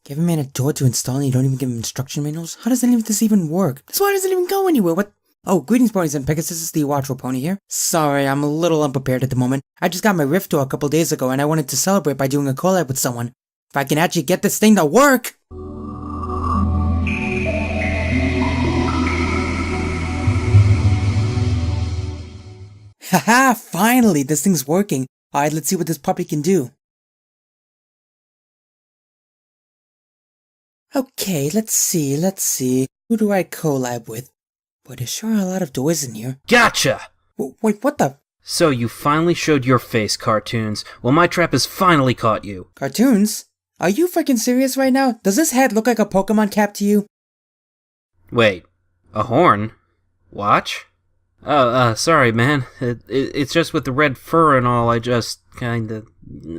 Give a man a door to install and you don't even give him instruction manuals? How does this even work? This wire doesn't even go anywhere, what? Oh, greetings, Ponies and Pickets, this is the Watchful Pony here. Sorry, I'm a little unprepared at the moment. I just got my Rift door a couple days ago and I wanted to celebrate by doing a collab with someone. If I can actually get this thing to work! Haha, finally, this thing's working. Alright, let's see what this puppy can do. Okay, let's see. Who do I collab with? Boy, there's sure a lot of doors in here. Gotcha! Wait, what the? So you finally showed your face, cartoons. Well, my trap has finally caught you. Cartoons? Are you freaking serious right now? Does this head look like a Pokemon cap to you? Wait, a horn? Watch? Sorry, man. It's just with the red fur and all, I just kinda,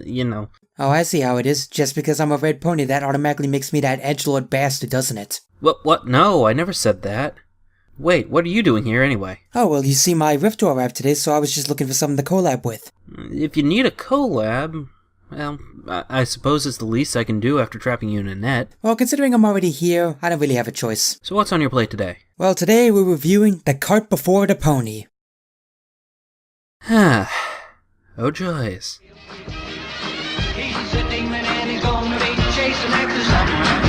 you know. Oh, I see how it is. Just because I'm a red pony, that automatically makes me that edgelord bastard, doesn't it? What? No, I never said that. Wait, what are you doing here anyway? Oh, well, you see, my Rift door arrived today, so I was just looking for something to collab with. If you need a collab, well, I suppose it's the least I can do after trapping you in a net. Well, considering I'm already here, I don't really have a choice. So what's on your plate today? Well, today we're reviewing The Cart Before the Pony. Oh joys. He's a demon and he's gonna be chasing after someone.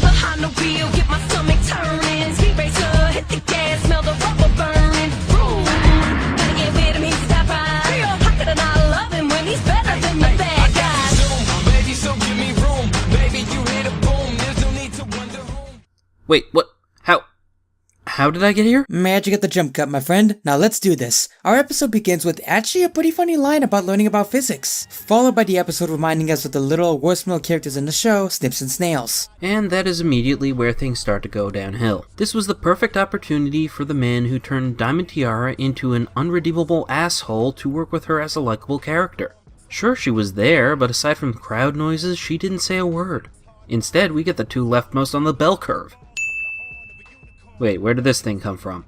Behind the wheel, get my stomach turning. Speed racer, hit the gas, smell the rubber burning. Boom, gotta get rid of me, sapphire. How could I not love him when he's better than the bad guys? Zoom, baby, so give me room. Baby, you hit a boom. There's no need to wonder who. Wait, what? How did I get here? Magic at the jump cut, my friend. Now let's do this. Our episode begins with actually a pretty funny line about learning about physics, followed by the episode reminding us of the literal worst male characters in the show, Snips and Snails. And that is immediately where things start to go downhill. This was the perfect opportunity for the man who turned Diamond Tiara into an unredeemable asshole to work with her as a likable character. Sure, she was there, but aside from crowd noises, she didn't say a word. Instead, we get the two leftmost on the bell curve. Wait, where did this thing come from?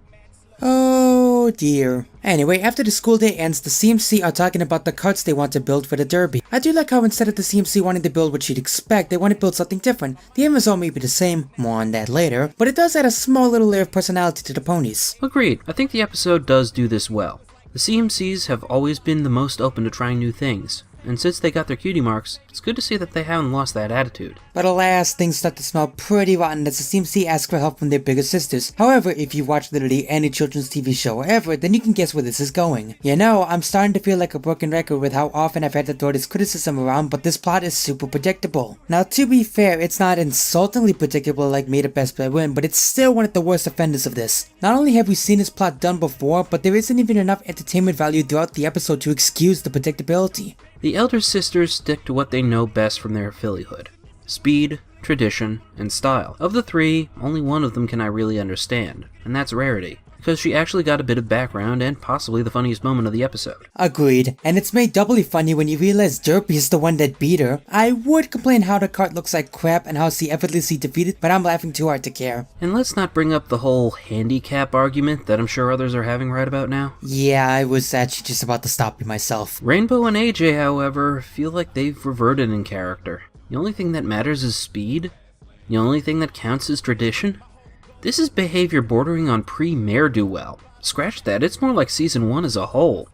Oh dear. Anyway, after the school day ends, the CMC are talking about the carts they want to build for the derby. I do like how instead of the CMC wanting to build what you'd expect, they want to build something different. The end result may be the same, more on that later, but it does add a small little layer of personality to the ponies. Agreed. I think the episode does do this well. The CMCs have always been the most open to trying new things, and since they got their cutie marks, it's good to see that they haven't lost that attitude. But alas, things start to smell pretty rotten as the CMC asks for help from their bigger sisters. However, if you watch literally any children's TV show ever, then you can guess where this is going. You know, I'm starting to feel like a broken record with how often I've had to throw this criticism around, but this plot is super predictable. Now, to be fair, it's not insultingly predictable like May the Best Player Win, but it's still one of the worst offenders of this. Not only have we seen this plot done before, but there isn't even enough entertainment value throughout the episode to excuse the predictability. The elder sisters stick to what they know best from their affiliatehood: speed, tradition, and style. Of the three, only one of them can I really understand, and that's Rarity, because she actually got a bit of background and possibly the funniest moment of the episode. Agreed, and it's made doubly funny when you realize Derpy is the one that beat her. I would complain how the cart looks like crap and how she effortlessly defeated, but I'm laughing too hard to care. And let's not bring up the whole handicap argument that I'm sure others are having right about now. Yeah, I was actually just about to stop you myself. Rainbow and AJ, however, feel like they've reverted in character. The only thing that matters is speed. The only thing that counts is tradition. This is behavior bordering on pre-ne'er-do-well. Scratch that, it's more like Season 1 as a whole.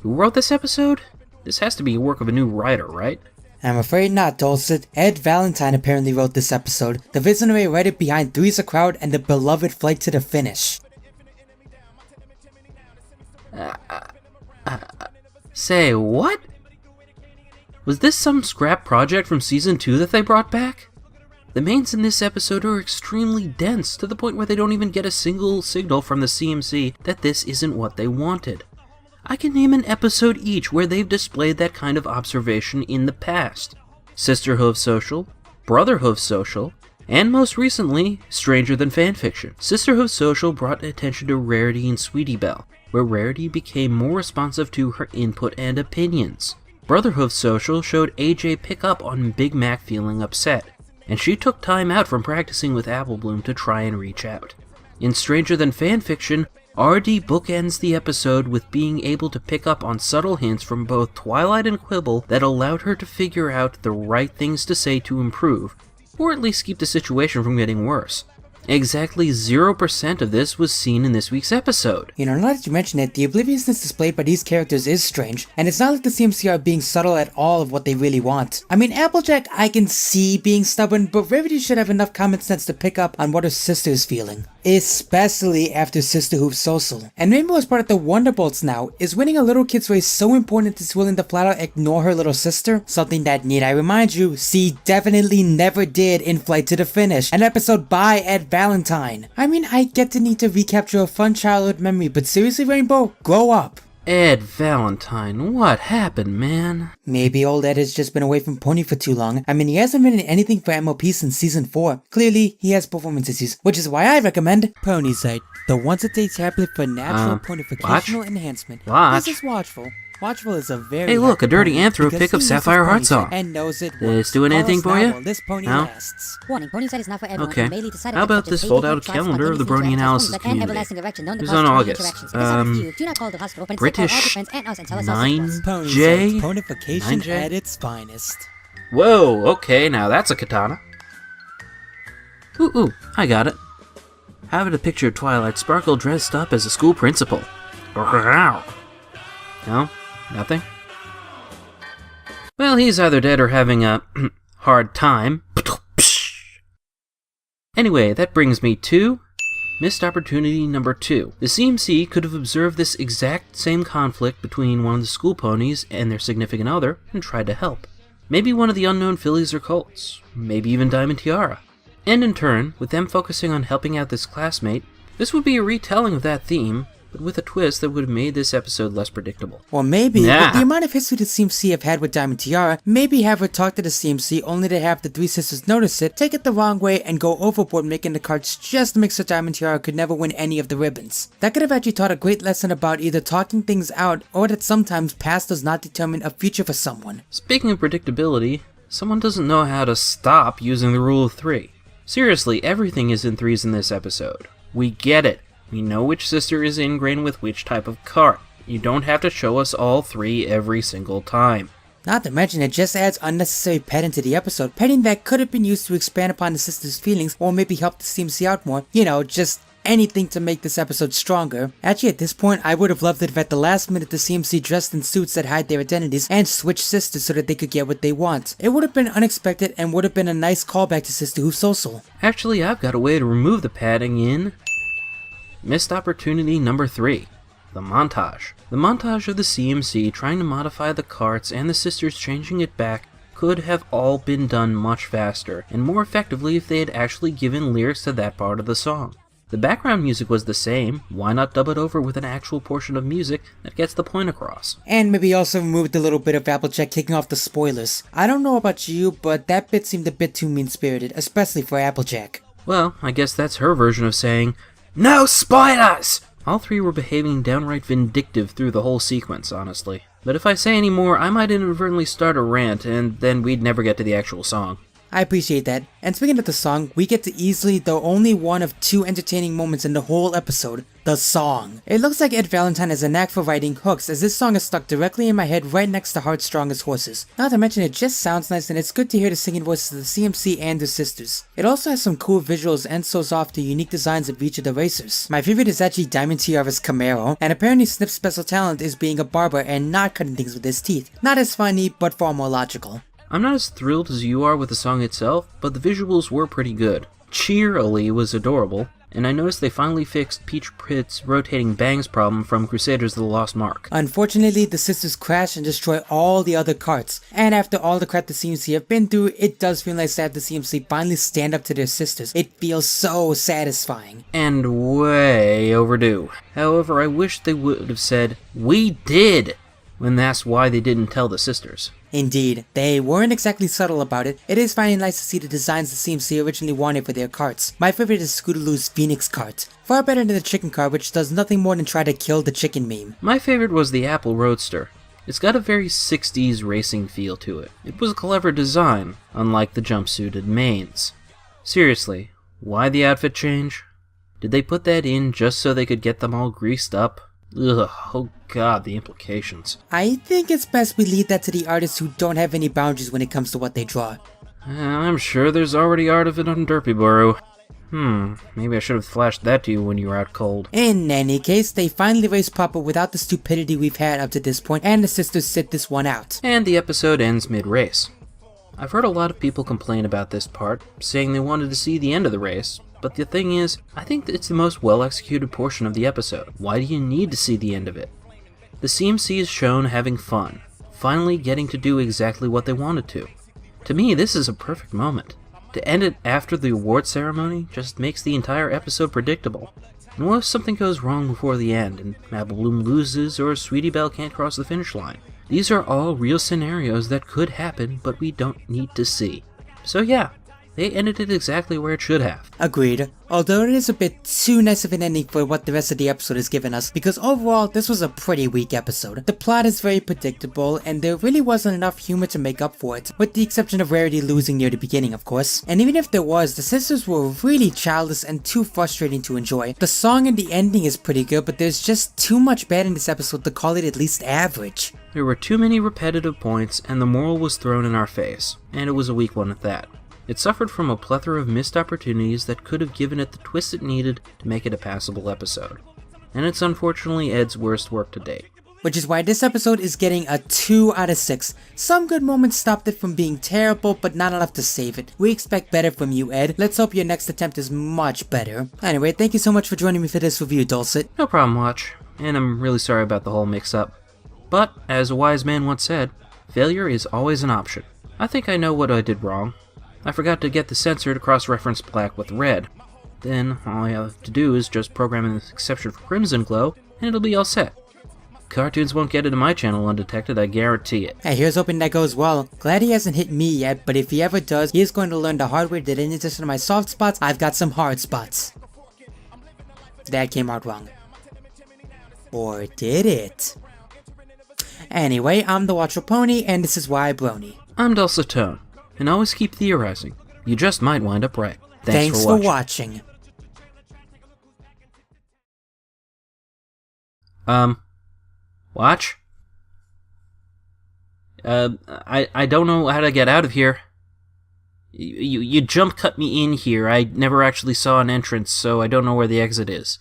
Who wrote this episode? This has to be a work of a new writer, right? I'm afraid not, Dulcet. Edie Valentine apparently wrote this episode. The visionary writer behind Three's a Crowd and the beloved Flight to the Finish. Say what? Was this some scrap project from Season 2 that they brought back? The mains in this episode are extremely dense, to the point where they don't even get a single signal from the CMC that this isn't what they wanted. I can name an episode each where they've displayed that kind of observation in the past. Sisterhood Social, Brotherhood Social, and most recently, Stranger Than Fanfiction. Sisterhood Social brought attention to Rarity and Sweetie Belle, where Rarity became more responsive to her input and opinions. Brotherhood Social showed AJ pick up on Big Mac feeling upset, and she took time out from practicing with Apple Bloom to try and reach out. In Stranger Than Fanfiction, RD bookends the episode with being able to pick up on subtle hints from both Twilight and Quibble that allowed her to figure out the right things to say to improve, or at least keep the situation from getting worse. Exactly 0% of this was seen in this week's episode. You know, now that you mention it, the obliviousness displayed by these characters is strange, and it's not like the CMC are being subtle at all of what they really want. I mean, Applejack I can see being stubborn, but Rarity should have enough common sense to pick up on what her sister is feeling. Especially after Sisterhood's social. And maybe what's part of the Wonderbolts now is winning a little kid's race so important that she's willing to flat out ignore her little sister, something that, need I remind you, C definitely never did in Flight to the Finish, an episode by Ed Valentine. I mean, I get the need to recapture a fun childhood memory, but seriously, Rainbow, grow up. Ed Valentine, what happened, man? Maybe old Ed has just been away from Pony for too long. I mean, he hasn't been in anything for MLP since season 4. Clearly, he has performance issues, which is why I recommend Ponies, the once-a-day tablet for natural ponificational enhancement. This is Watchful. Watchful is a very Hey look, a dirty Anthro pick of Sapphire Heart Song. And knows it This doing anything for you? This pony No? lasts. Warning, pony site is not for everyone. Okay. It may lead to side How about effects this such as fold-out fainting, calendar of the flights, Brony spontaneous analysis and community? everlasting erection known to It was cause on traumatic August. interactions. If this happens to you, do not call the hospital. But instead call all your British friends and us and tell us how simple it 9 was. Pony J? site, ponification 9J? at its finest. Whoa, okay, now that's a katana. Ooh, I got it. How about a picture of Twilight Sparkle dressed up as a school principal? No? Nothing? Well, he's either dead or having a hard time. Anyway, that brings me to missed opportunity number 2. The CMC could have observed this exact same conflict between one of the school ponies and their significant other and tried to help. Maybe one of the unknown fillies or colts. Maybe even Diamond Tiara. And in turn, with them focusing on helping out this classmate, this would be a retelling of that theme, but with a twist that would have made this episode less predictable. Or maybe, Nah. with the amount of history the CMC have had with Diamond Tiara, maybe have her talk to the CMC only to have the three sisters notice it, take it the wrong way, and go overboard making the cards just to make sure Diamond Tiara could never win any of the ribbons. That could have actually taught a great lesson about either talking things out, or that sometimes past does not determine a future for someone. Speaking of predictability, someone doesn't know how to stop using the rule of 3. Seriously, everything is in 3s in this episode. We get it. We know which sister is ingrained with which type of card. You don't have to show us all 3 every single time. Not to mention, it just adds unnecessary padding to the episode, padding that could have been used to expand upon the sisters' feelings or maybe help the CMC out more. You know, just anything to make this episode stronger. Actually, at this point, I would have loved it if at the last minute the CMC dressed in suits that hide their identities and switched sisters so that they could get what they want. It would have been unexpected and would have been a nice callback to Sisterhood's social. Actually, I've got a way to remove the padding in missed opportunity number 3. The montage. The montage of the CMC trying to modify the carts and the sisters changing it back could have all been done much faster and more effectively if they had actually given lyrics to that part of the song. The background music was the same, why not dub it over with an actual portion of music that gets the point across? And maybe also removed a little bit of Applejack kicking off the spoilers. I don't know about you, but that bit seemed a bit too mean-spirited, especially for Applejack. Well, I guess that's her version of saying, "No spoilers!" All 3 were behaving downright vindictive through the whole sequence, honestly. But if I say any more, I might inadvertently start a rant, and then we'd never get to the actual song. I appreciate that. And speaking of the song, we get to easily the only one of 2 entertaining moments in the whole episode, the song. It looks like Ed Valentine has a knack for writing hooks, as this song is stuck directly in my head right next to Heart's Strongest Horses. Not to mention it just sounds nice, and it's good to hear the singing voices of the CMC and the sisters. It also has some cool visuals and shows off the unique designs of each of the racers. My favorite is actually Diamond Tiara's Camaro, and apparently Snip's special talent is being a barber and not cutting things with his teeth. Not as funny, but far more logical. I'm not as thrilled as you are with the song itself, but the visuals were pretty good. Cheerily was adorable, and I noticed they finally fixed Peach Pit's rotating bangs problem from Crusaders of the Lost Mark. Unfortunately, the sisters crash and destroy all the other carts, and after all the crap the CMC have been through, it does feel nice to have the CMC finally stand up to their sisters. It feels so satisfying. And way overdue. However, I wish they would have said, "We did!" when asked why they didn't tell the sisters. Indeed, they weren't exactly subtle about it. It is finally nice to see the designs the CMC originally wanted for their carts. My favorite is Scootaloo's Phoenix cart. Far better than the chicken cart, which does nothing more than try to kill the chicken meme. My favorite was the Apple Roadster. It's got a very 60s racing feel to it. It was a clever design, unlike the jumpsuited mains. Seriously, why the outfit change? Did they put that in just so they could get them all greased up? Ugh, oh god, the implications. I think it's best we leave that to the artists who don't have any boundaries when it comes to what they draw. I'm sure there's already art of it on Derpyborough. Maybe I should have flashed that to you when you were out cold. In any case, they finally race Papa without the stupidity we've had up to this point, and the sisters sit this one out. And the episode ends mid-race. I've heard a lot of people complain about this part, saying they wanted to see the end of the race, but the thing is, I think it's the most well-executed portion of the episode. Why do you need to see the end of it? The CMC is shown having fun, finally getting to do exactly what they wanted to. To me, this is a perfect moment. To end it after the award ceremony just makes the entire episode predictable. And what if something goes wrong before the end, and Mabaloom loses or Sweetie Belle can't cross the finish line? These are all real scenarios that could happen, but we don't need to see. So yeah, they ended it exactly where it should have. Agreed, although it is a bit too nice of an ending for what the rest of the episode has given us, because overall this was a pretty weak episode. The plot is very predictable, and there really wasn't enough humor to make up for it, with the exception of Rarity losing near the beginning, of course. And even if there was, the sisters were really childish and too frustrating to enjoy. The song and the ending is pretty good, but there's just too much bad in this episode to call it at least average. There were too many repetitive points, and the moral was thrown in our face, and it was a weak one at that. It suffered from a plethora of missed opportunities that could have given it the twist it needed to make it a passable episode. And it's unfortunately Ed's worst work to date. Which is why this episode is getting a 2 out of 6. Some good moments stopped it from being terrible, but not enough to save it. We expect better from you, Ed. Let's hope your next attempt is much better. Anyway, thank you so much for joining me for this review, Dulcet. No problem, Watch. And I'm really sorry about the whole mix-up. But, as a wise man once said, failure is always an option. I think I know what I did wrong. I forgot to get the sensor to cross-reference black with red. Then, all I have to do is just program an exception for Crimson Glow, and it'll be all set. Cartoons won't get into my channel undetected, I guarantee it. Hey, here's hoping that goes well. Glad he hasn't hit me yet, but if he ever does, he is going to learn the hard way that in addition to my soft spots, I've got some hard spots. That came out wrong. Or did it? Anyway, I'm the Watchful Pony, and this is Why Brony. I'm Dulcet, and always keep theorizing. You just might wind up right. Thanks for watching. Watch? I don't know how to get out of here. You jump cut me in here. I never actually saw an entrance, so I don't know where the exit is.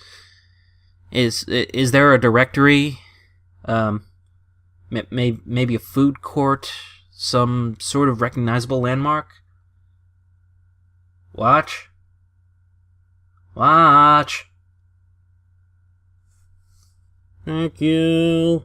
Is there a directory? Maybe a food court? Some sort of recognizable landmark? Watch? Watch? Thank you.